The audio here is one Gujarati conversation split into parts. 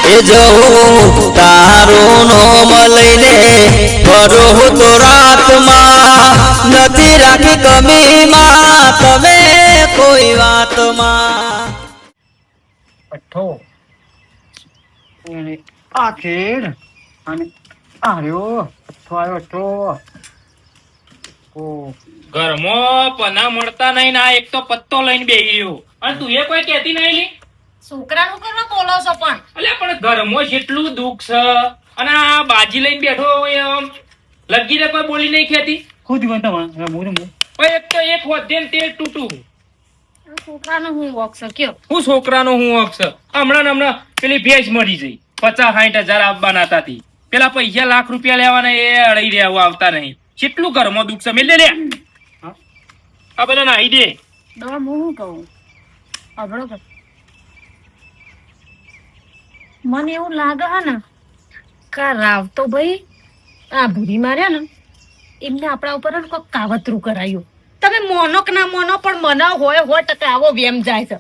એ જવું તારું નોમ લઈને ફરો તો રાતમાં નથી રાખી કમીમાં તમે કોઈ વાતમાં અઠ્ઠો અને આ ખેડ અને આર્યો અઠ્ઠો આવ્યો અઠ્ઠો ઓ ઘરમાં પના મળતા નહીં ના એક તો પત્તો લઈને બેહી રહ્યો અને તું એ કોઈ કહેતી નહીં લી છોકરાનું કરવા બોલો છો પણ અલ્યા પણ ઘરમાં જેટલું દુઃખ છે અને આ બાજી લઈને બેઠો એમ લગીને કોઈ બોલી નહીં ખેતી ખુદ બનતા હું પણ એક તો એક વધે ને તે તૂટું છોકરાનો હું વોક છે કયો હું છોકરાનો હું હક છે હમણાં ને હમણાં પેલી ભેંસ મરી જઈ 50-60 હજાર આપવાના હતા તી પેલા પૈસા લાખ રૂપિયા લેવાના એ અડાઈ રહ્યા આવતા નહીં કેટલું ઘરમાં દુઃખ છે મેલ દે લે આ બધા નાહી દે દવા હું શું કહું અબળો કર મને એવું લાગે હે ને કા રાવ તો ભાઈ આ ભૂરી માર્યા ને એમને આપણા ઉપર ને કોઈક કાવતરું કરાયું તમે મોનો કે ના મોનો પણ મને હોય 100% આવો વેમ જાય છે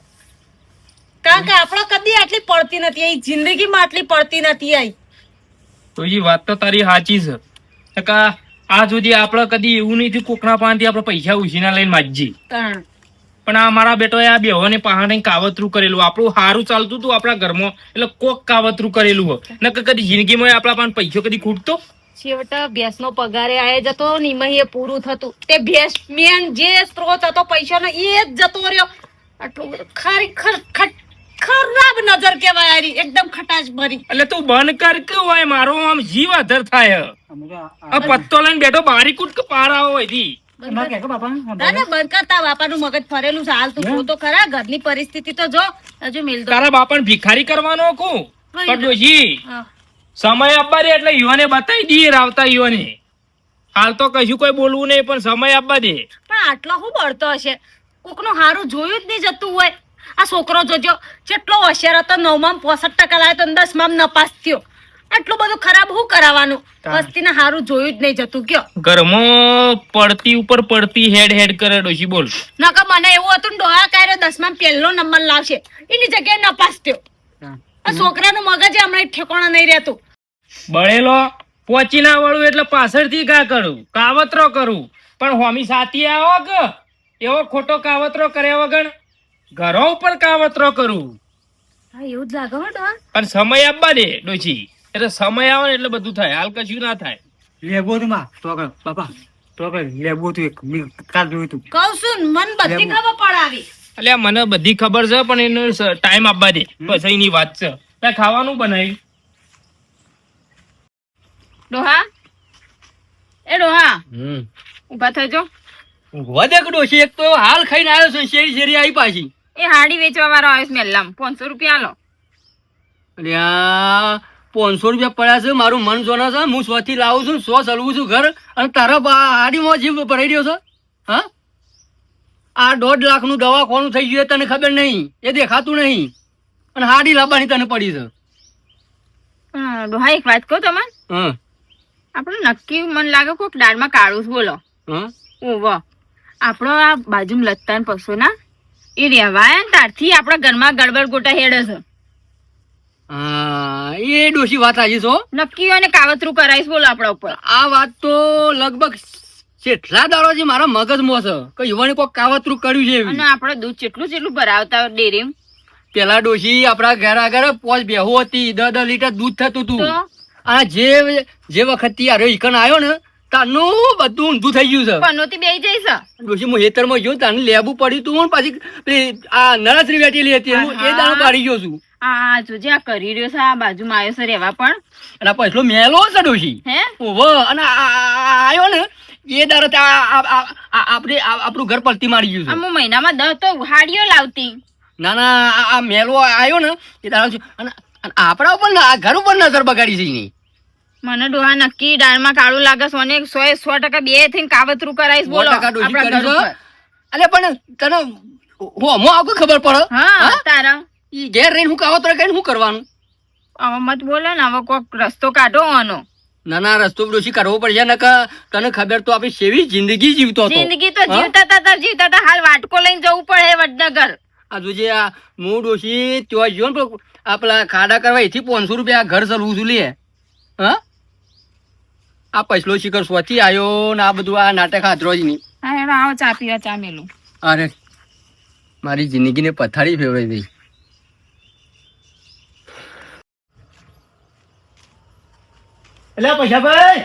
કારણ કે આપણે કદી આટલી પડતી નથી આવી જિંદગીમાં આટલી પડતી નથી આવી તો એ વાત તો તારી સાચી છે કે આ સુધી આપણે કદી એવું નહીં થયું કોકના પાસેથી આપણે પૈસા ઉછીના લઈને માજી કારણ પણ આ મારા બેટો આ બેહોને પહાડે કાવતરું કરેલું આપણું સારું ચાલતું હતું આપણા ઘરમાં એટલે કોક કાવતરું કરેલું હોય ને કદી જિંદગીમાં આપણા પાસે પૈસો કદી ખૂટતો છેવટે ભેંસનો પગારે આયે જતો નિમહી પૂરું થતું તે ભેંસ મેન જે સ્ત્રોત હતો પૈસાનો એ જ જતો રહ્યો આટલું બધું ખરાબ નજર કેવાય આરી એકદમ ખટાશ ભરી એટલે તું બંધ કર કે હોય મારો આમ જીવ અધર થાય આ પત્તો લઈને બેઠો બારી કૂટ કે પારા હોય દી દાદા બંધ કરતા બાપાનું મગજ ફરેલું છે હાલ તું જો તો ખરા ઘરની પરિસ્થિતિ તો જો હજુ મિલતો તારા બાપાને ભિખારી કરવાનો કો પડોશી સમય આપવા દે એટલે યુવાને બતાવી દઈએ રાવતા યુવાને હાલ તો કશું કોઈ બોલવું નહીં પણ સમય આપવા દે પણ આટલો શું બળતો હશે કોકનું હારું જોયું જ નહીં જતું હોય આ છોકરો જોજો જેટલો હોશિયાર હતો 9માં 65% લાવ્યો તો 10માં નપાસ થયો આટલું બધું ખરાબ શું કરાવવાનું વસ્તીને હારું જોયું જ નહીં જતું કયો ઘરમાં પડતી ઉપર પડતી હેડ હેડ કરે ડોશી બોલ નકર મને એવું હતું ને ડોહા કાયરો 10માં પહેલો નંબર લાવશે એની જગ્યાએ નપાસ થયો આ છોકરાનું મગજ હમણાં ઠેકાણા નહીં રહેતું બળેલો પહોંચી ના વળું એટલે પાછળથી કા કરું કાવતરો કરું પણ હોમી સાથી આવો કે એવો ખોટો કાવતરો કર્યા વગર ઘરો ઉપર કાવતરો કરું હા એવું જ લાગે હો ડોહા પણ સમય આપવા દે ડોશી એટલે સમય આવે ને એટલે બધું થાય હાલ કશું ના થાય લેબો તું માં તો આગળ બાપા તો આગળ લેબો તું એક કાલ જોયું તું કહું છું મન બધી ખબર પડાવી અલ્યા મને બધી ખબર છે પણ એનો ટાઈમ આપવા દે બસ એની વાત છે ત્યાં ખાવાનું બનાવ્યું ડોહા એ ડોહા ઉભા થજો વધે ડોશી એક તો હાલ ખાઈને આવ્યો છું શેરી શેરી આવી પાછી એ હાડી વેચવા વાળો આવ્યો છે મેલ્લામ 500 રૂપિયા આલો અલ્યા 500 રૂપિયા પડ્યા છે મારું મન જોના છે હું 100 થી લાવું છું 100 ચલવું છું ઘર અને તારા હાડીમાં જીવ ભરાઈ રહ્યો છે હા આ 1.5 લાખનું દવાખાનું થઈ ગયું તને ખબર નહીં એ દેખાતું નહીં અને હાડી લાવવાની તને પડી છે ડોહા એક વાત કહું તમને હા આપણે નક્કી મન લાગે કોક દાળમાં કાળું છે બોલો હા ઓવો આપણો આ બાજુમાં લત્તાન પશુ ના એ રેવાય ને તારથી આપણા ઘરમાં ગડબડ ગોટા હેડે છે હા એ ડોશી વાત આજે છો નક્કી અને કાવતરું કરાઈશ બોલો આપણા ઉપર આ વાત તો લગભગ કેટલા દાડો મારા મગજમાં છે કે યુવાને કોઈ કાવતરું કર્યું છે એવી અને આપણે દૂધ જેટલું ભરાવતા ડેરી પેલા ડોશી આપડા ઘર આગળ 5 બેહો હતી 10 લીટર દૂધ થતું હતું તો આ જે વખત થી આ ઈકન આવ્યો ને તાનું બધું ઊંધું થઈ ગયું છે પનોતી બેહી જઈશ ડોશી હું હેતરમાં ગયો તાનું લેબુ પડ્યું તું ને પછી પેલી આ નળસરી વેટેલી હતી હું એ દાડો પાડી ગયો છું આ જોજે આ કરી રહ્યો છે આ બાજુમાં આવ્યો છે રેવા પણ અને આ પછલો મેલો છે ડોશી હે ઓહો અને આવ્યો ને એ દાડો આપણે આપણું ઘર પલટી મારી ગયું છે હું મહિનામાં 10 તો હાડીઓ લાવતી ના ના આ મેલો આવ્યો ને એ દાડો અને આપણા ઉપર આ ઘર ઉપર નજર બગાડી છે નહીં મને ડોહા નક્કી દાળમાં કાળું લાગે સોને 100% બે થઈને કાવતરું કરાઈશ બોલો આપણા ઘર ઉપર અલે પણ તને હોમો આવું ખબર પડે હા તારા ઈ ઘેર રહીને હું કાવતરા કરીને શું કરવાનું હવે મત બોલે ને હવે કોક રસ્તો કાઢો આનો ના ના રસ્તો ડોશી કરવો પડશે ને કે તને ખબર તો આપણી સેવી જિંદગી જીવતો હતો જિંદગી તો જીવતા હતા હાલ વાટકો લઈને જવું પડે વડનગર આ જોજે આ હું ડોશી ત્યાં ગયો ને આ પેલા ખાડા કરવા એથી 500 રૂપિયા ઘર ચલવું છું લે. હા આ પૈસલો શિખર સ્વથી આવ્યો ને આ બધું આ નાટક હાથરો જ નહીં. હા હેડો આવો ચા પીવા ચા મેલું. અરે મારી જિંદગીને પથારી ફેવરાઈ ગઈ. એટલે પૈસાભાઈ,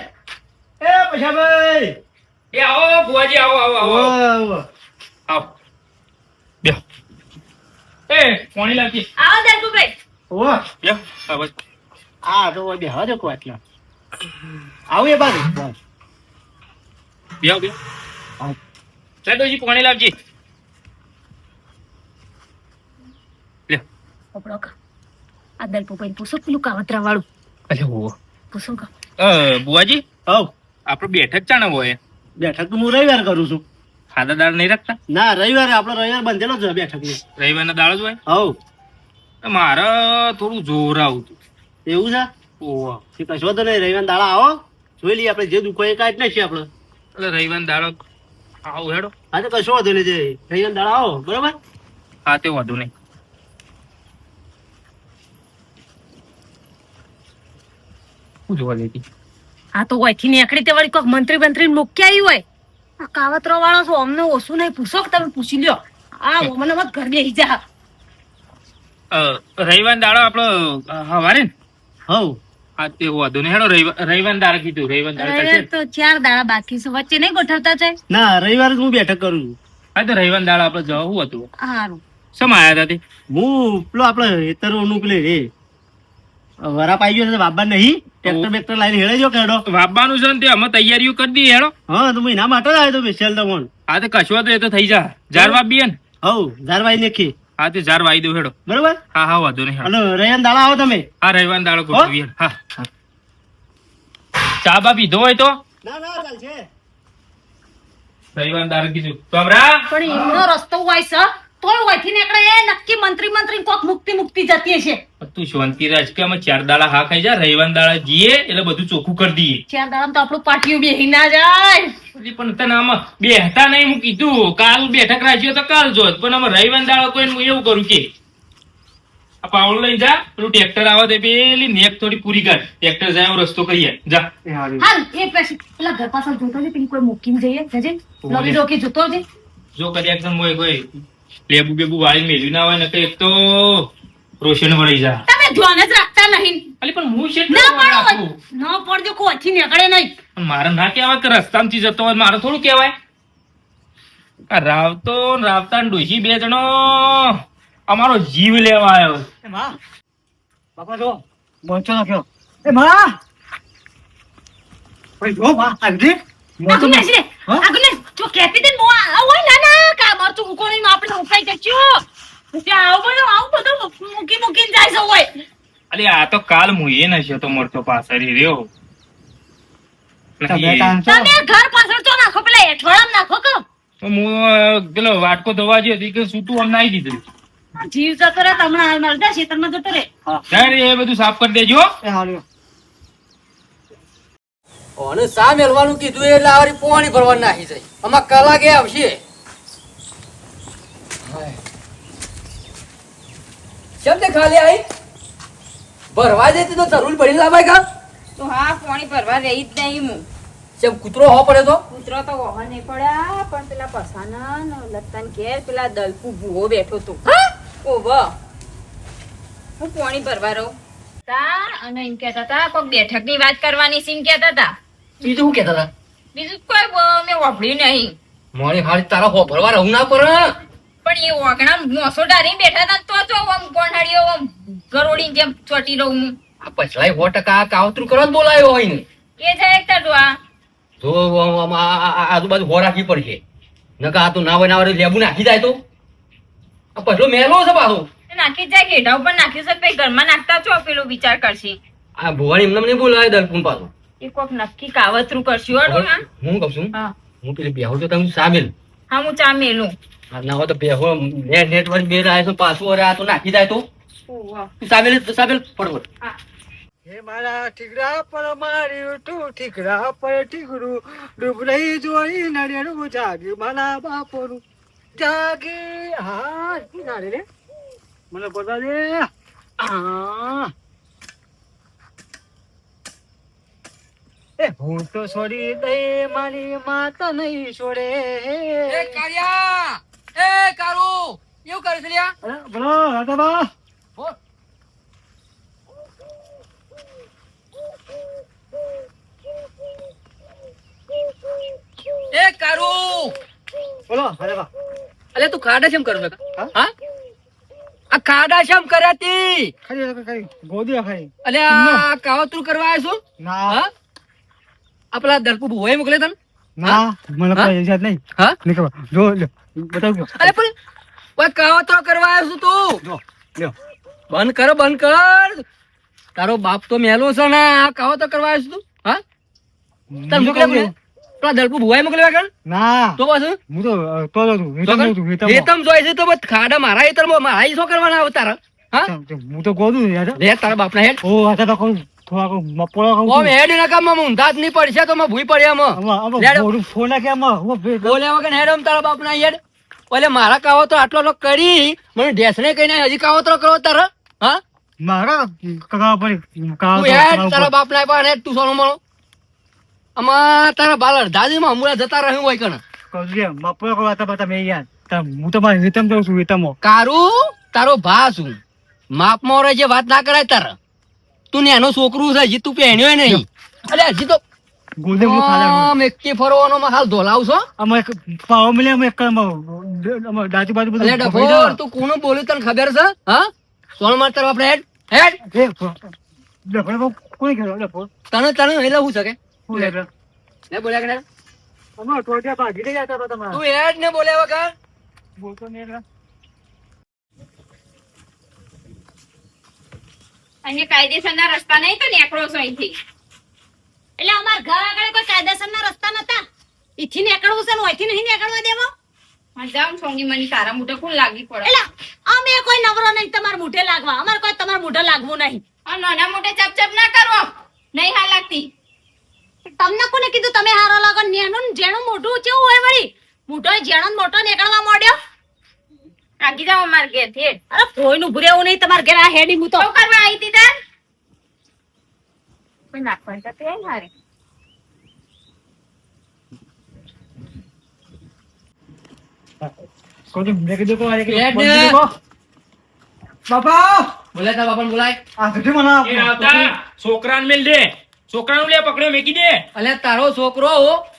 એ પૈસાભાઈ, એ આવો બુઆજી, આવો આવો આવો ઓહ, આવો બેહો. એ પાણી લાવજે. આવો દલપુભાઈ. ઓહ, બેહો. હા, બસ. આ તો બે હજો કો એટલા આવું એ બાજુ બસ. બેહો બેહો. ચાડોજી પાણી લાવજે. લે. આપણો કા આ દલપુભાઈ પૂછો પેલું કાવતરા વાળું અરે હો. પૂછો કા. બુઆજી, હવ આપણો બેઠક ચાણે હોય? બેઠક તો હું રવિવાર કરું છું. ખાધા દાળ નહીં રાખતા? ના રવિવારે આપણો રવિવાર બંધેલો જ બેઠક ની. રવિવારના દાળ જ હોય? હવ તો મારે થોડું જોર આવતું. એવું છે. ઓહ. એ કશો તો નહીં, રવિવાર દાડા આવો જોઈ લઈએ આપણે જે દુખો એ કાઢ નાખીએ આપણે. એટલે રવિવારના દાળ આવું હેડો. હા તો કશો વાંધો નહીં, જે રવિવાર દાડા આવો બરોબર. હા તે વાંધો નહીં. શું જોવા જતી? આ તો ઓયથી નીકળી તે વળી કોઈક મંત્રી બંત્રી મૂકી આવ્યું હોય. આ કાવતરો વાળો છો અમને ઓછું નહીં પૂછો કે તમે પૂછી લ્યો. આ મને મત ઘર બેસી જા. રવિવારના દાડો આપણો હવારે ને? હવ હા તે વાંધો નહીં હેડો. રવિવારના દાડે કીધું. રવિવારના દાડે હવે ચાલશે? તો 4 દાડા બાકી છે, વચ્ચે નહીં ગોઠવતા છે. ના રવિવારે જ હું બેઠક કરું છું. હા તો રવિવારના દાડે આપણે જવું હતું. હારું. શેમાં આયા હતા તે? હું પેલો આપડે હેતરોનું પેલે રે વરા પાઈ ગયો છે બાબા નહીં, ટ્રેક્ટર બેક્ટર લાઈને હેળે જો કેડો. વાપવાનું છે ને તે અમે તૈયારીઓ કરી દઈએ હેડો. હા તો હું એના માટે જ આવ્યો તો સ્પેશિયલ તો પણ. હા તો કશો તો એ તો થઈ જા. જાર વાપીએ ને? હવ ધારવાઈ નાખી હા તે જાર વાઈ દઉં હેડો. બરોબર. હા હા વાંધો નહીં હેડો. અને રવિવાર દાડા આવો તમે. હા રવિવારના દાડો ગોઠવીએ. હા ચા બા પીધો હોય તો ના ના ચાલશે. રવિવારના દાડે કીધું તો હમણાં પણ એમનો રસ્તો હોય છે તોય ઓયથી નીકળે એ નક્કી મંત્રી કોક મુક્તિ જતી હશે. તું શાંતિ રાજ કે અમે 4 દાડા હા ખાઈ જા. રવિવારના દાડા જઈએ એટલે બધું ચોખ્ખું કરી દઈએ. 4 દાડા તો આપણું પાટિયું બેહી ના જાય. પછી પણ તને આમાં બેહતા નહીં. હું કીધું કાલ બેઠક રાખ્યો તો કાલ જોત, પણ અમે રવિવારના દાડા કોઈ હું એવું કરું કે આ પાવડો લઈ જા, પેલું ટ્રેક્ટર આવે તે પેલી નેક થોડી પૂરી કર. ટ્રેક્ટર જાય એવો રસ્તો કરીએ. જા. હાલ એ પછી પેલા ઘર પાછળ જોતો છે પેલી કોઈ મૂકીને જઈએ જજે લગી ડોકી જોતો છે. જો કદી એકદમ હોય કોઈ લેબુ બેબુ વાળી મેલ્યું ના હોય ને તો એક તો રોશન વળી જા. તમે ધ્યાન જ રાખતા નહીં. અલી પણ હું છે ના પડો ન પડજો કોઈ ઓયથી નીકળે નહીં. પણ મારે ના કહેવાય કે રસ્તામાંથી જતો હોય. મારે થોડું કહેવાય. આ રાવતો ને રાવતા ને ડોશી બે જણો અમારો જીવ લેવા આવ્યો. એ માં બાપા જો મોચો નાખ્યો. એ માં ભાઈ જો માં આવી આગુનેશ રે આગુનેશ જો કેપી દે મો ઓય ના ના કા માર તું કોણી માં આપણે ઉપાઈ જચ્યો. ત્યાં આવું બધું મૂકીને જાય છે ઓય. અલી આ તો કાલ મુએ નશ્યો તો મળતો પાછળ રહ્યો. તમે ઘર પાછળ તો નાખો પેલા એઠવાડામાં નાખો કે તો હું પેલો વાટકો ધોવા ગયો હતી કે સૂતું આમ નાઈ દીધું. જીવ જતો રે તમને હાલ મારતા ખેતરમાં જતો રે. ત્યારે એ બધું સાફ કરી દેજો. એ હાલ્યો. અને સા મેલવાનું કીધું એટલે આવરી પોણી ભરવા નાખી જાય. આમાં કલાકે આવશે. કેમ તે ખાલી આવી ભરવા જતી તો જરૂર પડી લાવાય કા? તો હા પાણી ભરવા રહી જ નહીં હું. કેમ કૂતરો હો પડે તો? કૂતરો તો વહન નહીં પડ્યા પણ પેલા પસાના ને લત્તાન ઘેર પેલા દલપુ ભૂવો બેઠો તો. ઓવો હું પાણી ભરવા રહું તા અને એમ કહેતા હતા કોઈક બેઠક ની વાત કરવાની છે એમ કહેતા હતા. બીજું શું કેતા હતા? બીજું કોઈ મેં વાપર્યું નહીં. મોડી હારી તારા હો ભરવા રહું ના પડે. પણ એ ઓગણા મોસો ડારી બેઠા હતા તો આમ કોણહાડીઓ આમ ગરોડી જેમ ચોટી રહું હું. આ પછલાય 100% કાવતરું કરવા જ બોલાયો હોય ને. એ જાય એક તડવા જો આજુબાજુ હો રાખવી પડશે. નકા આ તો ના હોય ના હોય લેબુ નાખી જાય તો આ પછલો મેલો છે પાછો. નાખી જાય ઘેડા ઉપર નાખ્યું છે પછી ઘરમાં નાખતા છો પેલો વિચાર કરશે. આ ભુવાણી એમને નહીં બોલાય દલપુન પાછો. એ કોક નક્કી કાવતરું કરશું હો ડોહા. હું કહું છું હા હું પેલી બેહો તો તમે સામેલ હા હું ચા મેલું. ના હોય તો બેહો નેટવર્ક બે આવે તો પાછું અરે આ તો નાખી જાય તો ઓવા. સામેલ ફટફટ. હા હે મારા ઠીકરા પર માર્યું તું ઠીકરા પર ઠીકરું ડૂબ રહી જોઈ નડેલું જાગી મારા બાપોનું જાગી. હા શું નાડે રે મને બોલવા દે. આ એ હું તો છોડી દે મારી માતા નહીં છોડે. એ કાળિયા એ કાળુ એવું કરે છે લ્યા અરે બોલો રાધાબા. બોલ. એ કાળુ બોલો રાધાબા. અલે તું ખાડા શેમ કરું છે હા? હા આ ખાડા શેમ કર્યા તી ખાલી ગોદી ખાઈ. અલે આ કાવતરું કરવા આવ્યો છું ના હા આ પેલા દરપુ ભુવાએ મોકલે તને ના મને હા? કોઈ યાદ નહીં. હા નહીં ખબર. જો લ્યો, બતાવજો. અરે પણ ઓય કાવતરો કરવા આવ્યો છું તું જો લ્યો. બંધ કર તારો બાપ તો મેલો છે ને આ કાવતરો કરવા આવ્યો છું તું હા તને હું મોકલે કહું છું. પેલા દરપુ ભુવાએ મોકલ્યા કર ના તો પાછું હું તો તો જ હતું. હેતમ જ હતું, હેતમ. હેતમ જોઈ છે તો બસ ખાડા મારા હેતરમાં મારા ઈ શું કરવાના આવે તારા હા હું તો ગોદું યાર. લે તારા બાપના હેડ ઓ રાધાબા કહું થોડા મપોળો કહું ઓમ હેડ ના કામમાં ઊંધા જ નહીં પડશે તો માં ભૂઈ પડ્યા માં લેડો. ફોન નાખ્યા આમાં. હું બોલ્યા વગર હેડ આમ તારા બાપના હેડ ઓલે મારા કાવતરો આટલો આટલો કરી મને ઢેસણે કહીને હજી કાવતરો કરો તારા હા મારા કગા પડી તું હેડ તારા બાપના પણ હેડ તું સોનો મળો આમાં તારા બાલ અડધાજીમાં હમણાં જતા રહ્યું હોય કણ મપોળો કહું હતા બતા મેં યાર. હું તો મારે હેતમ જાઉં છું હેતમો. કારું તારો ભા છું માપમાં રહે જે વાત ના કરાય તારા તું ને એનો છોકરું છે હજી તું પહેણ્યો નહીં અરે હજી તો ગોદે હું ખાલા. આમ એકી ફરવાનો માં હાલ ધોલાવશો અમે એક પાવ મળે અમે એક ડાચી બાજુ બધું અલે ડફોર તું કોનું બોલ્યું તને ખબર છે હા સોન માર તારો આપણે હેડ હેડ કોઈ કર્યો ડફો. તને તને એટલે હું શકે શું લે લે બોલ્યા કે અમે ટોટિયા ભાગી દઈ જતા હતા તમારા. તું હેડ ને બોલ્યા વગર બોલતો નહીં એટલે. અહીંયા કાયદેસરના રસ્તા નહીં તો નીકળો છો અહીંથી. એટલે અમાર ઘર આગળ કોઈ કાયદેસરના રસ્તા નતા ઈથી નીકળવું છે ને ઓયથી નહીં નીકળવા દેવો હા, જાઓ સોની મની તારા મોઢે કોણ લાગી પડે એટલે અમે કોઈ નવરો નહીં તમાર મોઢે લાગવા અમાર કોઈ તમાર મોઢે લાગવું નહીં આ નાના મોઢે ચપચપ ના કરો નહીં હા લાગતી. તમને કોને કીધું તમે હારો લાગો નેનું ને જેનું મોઢું કેવું હોય વળી મોઢો જેણો ને મોટો નીકળવા માંડ્યો આગી જાઓ અમાર ઘેરથી હેડ. અરે કોઈનું ભૂરેવું નહીં તમાર ઘરે આ હેડી હું તો શું કરવા આવી હતી તાર કોઈ નાખવાની તો તે હારી. કોઈ મેં કીધું કોઈ આને લે, કીધું, લે. બંધ કરો. બાપા બોલ્યા તારા બાપાને બોલાય આ સુધી મને એ આવતા છોકરાને મેલ દે છોકરાનું લે પકડ્યો મેકી દે અલે તારો છોકરો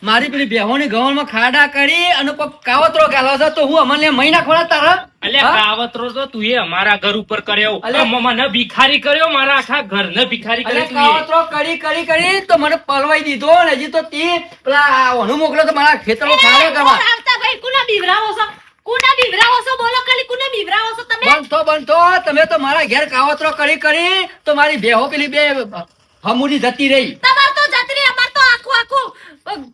મારી પેલી બેહોની ગવનમાં ખાડા કરી અને કોક કાવતરો ગાલો છે તો હું અમને મહિના ખોળા તારા અલ્યા હા? કાવતરો તો તું એ અમારા ઘર ઉપર કર્યો અલ્યા. મને ભિખારી કર્યો મારા આખા ઘરને ભિખારી અલે કર્યો તું એ. કાવતરો કરી તો મને પલવાઈ દીધો ને હજી તો તી પેલા ઓનું મોકલો તો મારા ખેતરમાં ખાડો કરવા આવતા ભાઈ કુના બીવરાવો છો કુના બીવરાવો છો બોલો ખાલી કુના બીવરાવો છો તમે બંધ તો તમે તો મારા ઘેર કાવતરો કરી તો મારી બેહો પેલી બે હમુડી જતી રહી તમાર તો જાત્રી અમાર તો આખું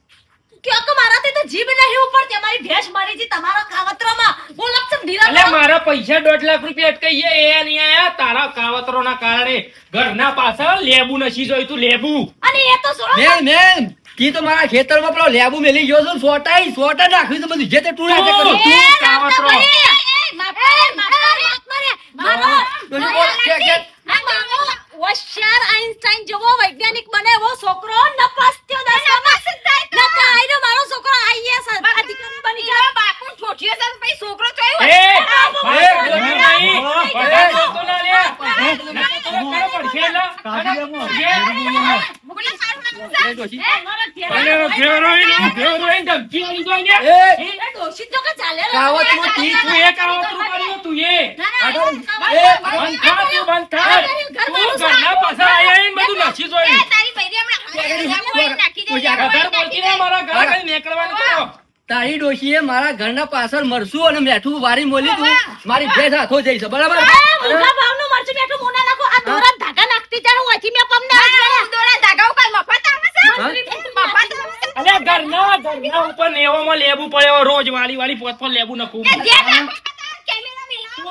ક્યો કે મારાથી તો જીભ નહીં ઉપડતી અમારી ભેંસ મરી જી તમારો કાવતરોમાં હું લક્ષમ ઢીલા અલ્યા મારા પૈસા 1.5 લાખ રૂપિયા અટકાઈ ગયા એ નહીં આયા તારા કાવતરોના કારણે ઘરના પાછળ લેબુ નસી જોઈ તું લેબુ અને એ તો સોળો મેમ તી તો મારા ખેતરમાં પેલો લેબુ મેલી ગયો છું સોટા નાખ્યું તો બધું જે તે ટૂણા તે કર્યું. તું કાવતરો હોશિયાર આઈન્સ્ટાઈન જેવો વૈજ્ઞાનિક બને એવો છોકરો નપાસ થયો દસમામાં. નકા આયરો મારો છોકરો IAS અધિકારી બની ગયો. બાપુ ઠોઠિયો છે પછી છોકરો ચોયો એ ભાઈ, બોલું નહીં. બધા જોતો ના લે. પડશે એલા. મુકલી સારું ના એ ડોશી. અરે ઘેરોઈને ધમકી આલી દો ને. એ એ ડોશી તો કે ચાલે રે. કાવતમાં તી તું એ કાવતરું કર્યું તું એ. ના, ના, આડો. એ બંધ થા તું બંધ થા. તું ઘરના પાછળ આઈ આઈને બધું નસી જોયું. તારી બૈરી હમણાં નાખી દે વધારે બોલતી નહીં, મારા ઘરે કઈ નીકળવાનું કરો. તારી ડોશીએ મારા ઘરના પાછળ મરસું અને મેઠું વારી મોલી તું મારી ભેંસ હાથો જઈ છે બરાબર એ મુઠા ભાવનું મરચું બેઠું મોના નાખો આ દોરા ધાગા નાખતી જાણું ઓછી મે પમને દોડા ધાગાઓ કાલ મફત આવે છે હા? મફત આવે છે અલ્યા ઘરના ઉપર નેવામાં લેબુ પડ્યો રોજ વાળી પોત લેબુ નખું જે નાખો કેમેરા મિલાવો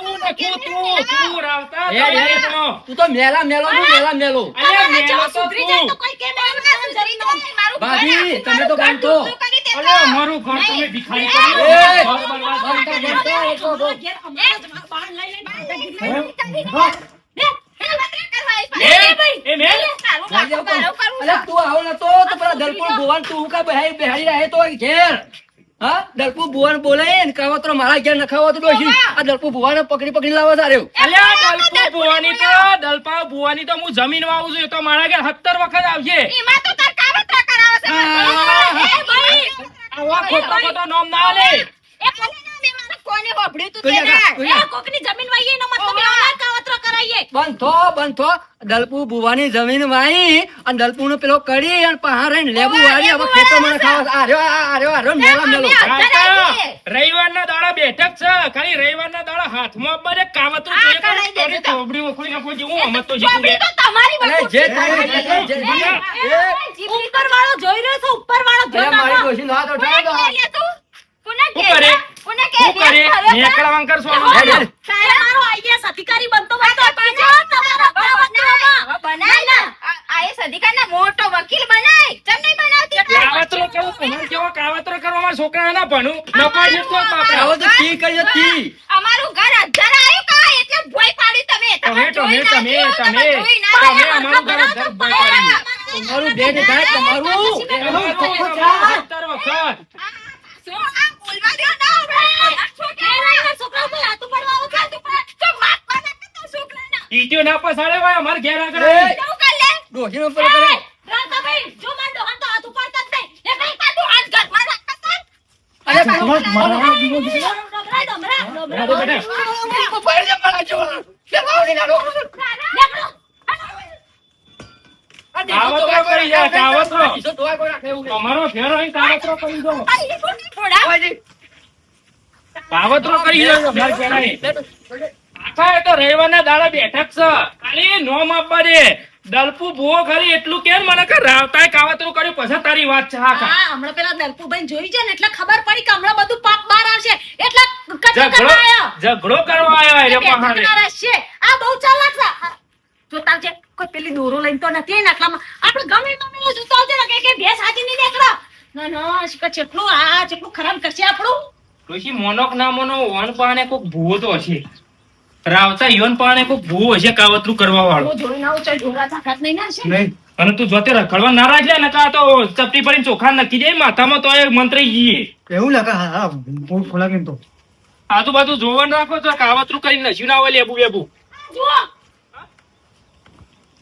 તું રાવતા એ, એ, તું તો મેલા મેલો અલ્યા મેલો તો સુધરી જાય તો તું. કોઈ કે મેં ભાભી તમે તો બાંધો અલ્યા અમારું ઘર તમે ભિખારી એ, કર્યું. ઘર બરબાદ બંધ કર, બંધ કર, એ તો ઘેર અમારા જ બહાર લઈ લઈ હા? લે એ મેલ અલ્યા તું આવો નતો તો પેલા દલપુર ભુવન તું કા બેહાડી રહે તો ઘેર હા દલપુર ભુવન બોલાય ને કાવતરો મારા ઘેર નખાવો તો ડોશી આ દલપુર ભુવન પકડી લાવો સારું અલ્યા દલપા ભુવાની તો હું જમીન વાવું છું એ તો મારા ઘેર 17 વખત આવશે આવા ખોટા ખોટા નામ ના લે કોકની જમીન વાઈએ એનો મતલબ એવો ના કાવતરો કરાઈએ. બંધો દલપુ ભુવાની જમીન વાઈ અને દલપુ નો પેલો કરી અને પહાર રહીને લેબુ વાળી હવે ખેતર મને ખાવા આર્યો મેલો કાકા, રવિવારના દાડા બેઠક છે ખાલી રવિવારના દાડા હાથમાં બરે કાવતરું જોઈએ તો તારી ચોબડી વખોડી નાખો જેવું અમત તો શીખું લે. અરે જે થાય ઉપરવાળો જોઈ રહ્યો છે, ઉપરવાળો જોઈ મારી રહ્યો. ડોશી નો હાથ ઉઠાવો શું કરે નેકળવાં કર સોનું. મારો આઈડિયા અધિકારી બનતો પાછો તમારા કાવતરામાં. મોટો વકીલ બનાય ચમ નહીં બનાવતી કાવતરો કરું તમારે જેવો કાવતરો કરવા મારા છોકરા ના ભણું નપાય જેટલો જ બાપરા. આવો તો તી કરી તી અમારું ઘર અધર આવ્યું કા એટલે ભોય પાડી તમે અમારું ઘર અધર ભોય પાડ્યું. તમારું બેન થાય તમારું 17 વખત. શું આ બોલવા દો ના છોકરાના છોકરા ઉપર હાથ પડવા તો માત માને તો છોકરાના ઈજો ના પસાડે ભાઈ અમાર ઘેર આગળ એ. શું કર લે ડોશી નો પેલો કરે રાધાભાઈ, જો માર ડોહાન તો હાથ ઉપાડતા જ નહીં. એ ભાઈ પાડું હાથ ઘરમાં રાખતા અરે પેલો ડમરા. કાવતરો કરી જાય કાવતરો. અમારો ઘેર અહીં કાવતરો કરી દો. કાવતરો કરી જાય અમાર ઘેર અહીં. આખા એ તો રવિવારના દાડા બેઠક છે ખાલી નોમ આપવા દે. દલપુ ભૂવો ખાલી એટલું કે મને કે રાવતાએ કાવતરું કર્યું પછી તારી વાત છે. આખા હા, હમણાં પેલા દલપુભાઈ જોઈ છે ને એટલે ખબર પડી કે હમણાં બધું પાપ બહાર આવશે એટલે કચરો ઝઘડો કરવા આયા. ઝઘડો કરવા આવ્યો એ પહાડે. ઝઘડનારા છે. આ બહુ ચાલાક છે. જો તાવજે કોઈ પેલી દોરો લઈને તો નથી ને આટલામાં આપણે ગમે ગમે જોતો આવજે ને કે ભેંસ હાજી નહીં નીકળો. ના શીખા જેટલું ખરાબ કરશે આપણું. ડોશી મોનોક ના મોનો વન પાણે કોક ભૂવો તો હશે. રાવતા યોન પાણે કોક ભૂવો હશે કાવતરું કરવા વાળો. હું જોઈને આવું ચાલ ઢોરા તાકાત નહીં ના છે. નહીં અને તું જોતે રખડવા નારાજ લે નકા તો ચપટી પડીને ચોખા નક્કી જાય માથામાં તો એ મંત્રી જઈએ. એવું લાગે હા બહુ ખોલા કેમ તો આજુબાજુ જોવાનું રાખો તો કાવતરું કરીને નસ્યું ના હોય લેબુ બેબુ. જુઓ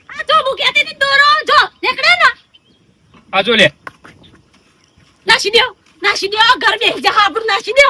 આ જો બુકેતી ની દોરો જો નીકળે ને આજો લે નાસી દો ઘર બેસી જા આપણું નાસી દો